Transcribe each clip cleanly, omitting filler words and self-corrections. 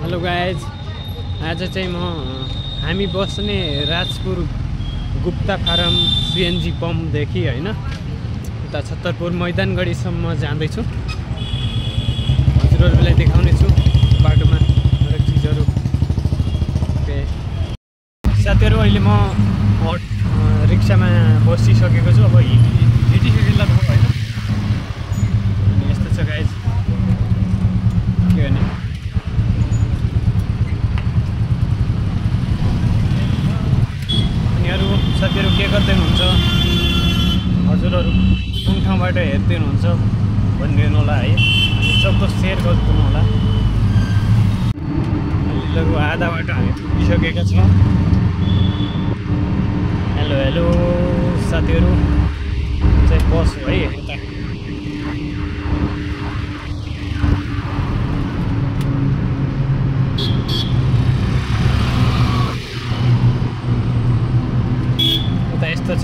Hello guys, आज चाहिँ हामी बस्ने राजपुर गुप्ता फारम सीएनजी पम्पदेखि हैन उता छतरपुर मैदानगढीसम्म जाँदैछु। हजुरहरूलाई देखाउने छु बाटोमा हरेक चिजहरू। साथीहरू, अहिले म रिक्सामा बसिसकेको छु। अब हिँडिसकेको लगभग हैन। अनि यस्तो छ गाइज, के गर्ने। साथीहरू के गर्दै हुनुहुन्छ, हजुरहरू कुन ठाउँबाट हेर्दै हुनुहुन्छ भनिदिनु होला है। हामी सक्दो सेयर गरिदिनु होला। अहिले लगभग आधा बाटो हामी पुगिसकेका छौँ। हेलो हेलो साथीहरू, चाहिँ बस है यता। यस्तो छ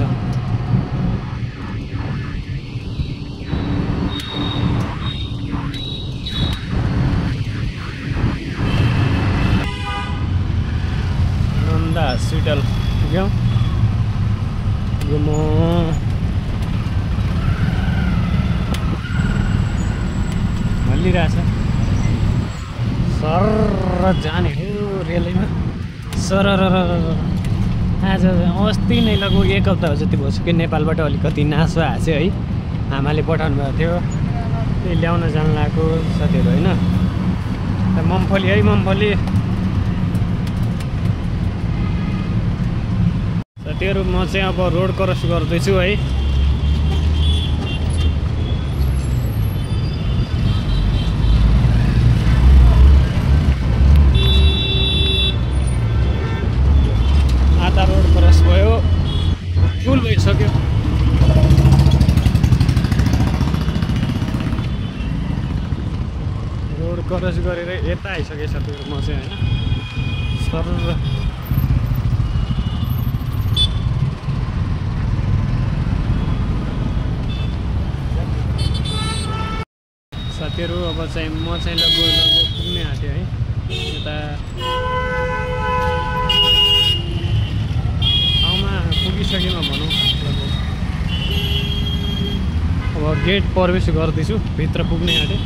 नन्दा हस्पिटल पुग्यौँ। हल्लिरहेछ सर जाने हो रेलैमा सर। आज अस्ति नै लगभग एक हप्ता जति भइसक्यो नेपालबाट अलिकति नासो हाँस्यो है। आमाले पठाउनु भएको थियो, त्यही ल्याउन जान लागेको साथीहरू होइन। मम्फली है, मम्फली साथीहरू। म चाहिँ अब रोड क्रस गर्दैछु है। रोड क्रस भयो, फुल भइसक्यो। रोड क्रस गरेर यता आइसकेँ साथीहरू म चाहिँ होइन। सर साथीहरू, अब चाहिँ म चाहिँ लगभग पुग्ने आँटेँ है यता। पुगिसकेमा भनौँ लगभग। अब गेट प्रवेश गर्दैछु, भित्र पुग्ने आँटेँ।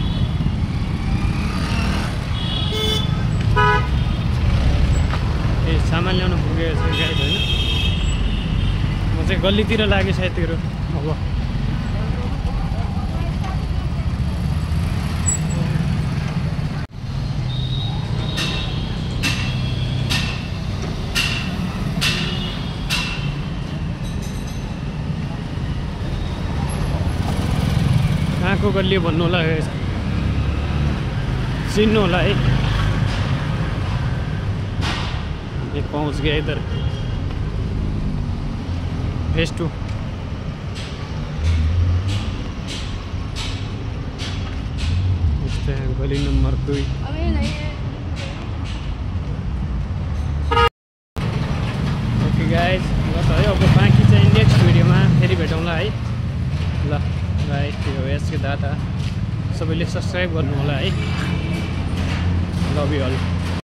ए सामान ल्याउन पुगेको छु गाइज होइन। म चाहिँ गल्लीतिर लागेँ साथीहरू। अब कहाँको गल्ली भन्नु होला, चिन्नु होला है। ये पहुँच गया इधर फेज 2। गली नंबर 2। ओके गाइज, बस है। अब बाँकी चाहिँ नेक्स्ट भिडियोमा फेरि भेटौँला है। ल गाइस, त्यो यसको दादा सबैले सब्सक्राइब गर्नु होला है। Love you all.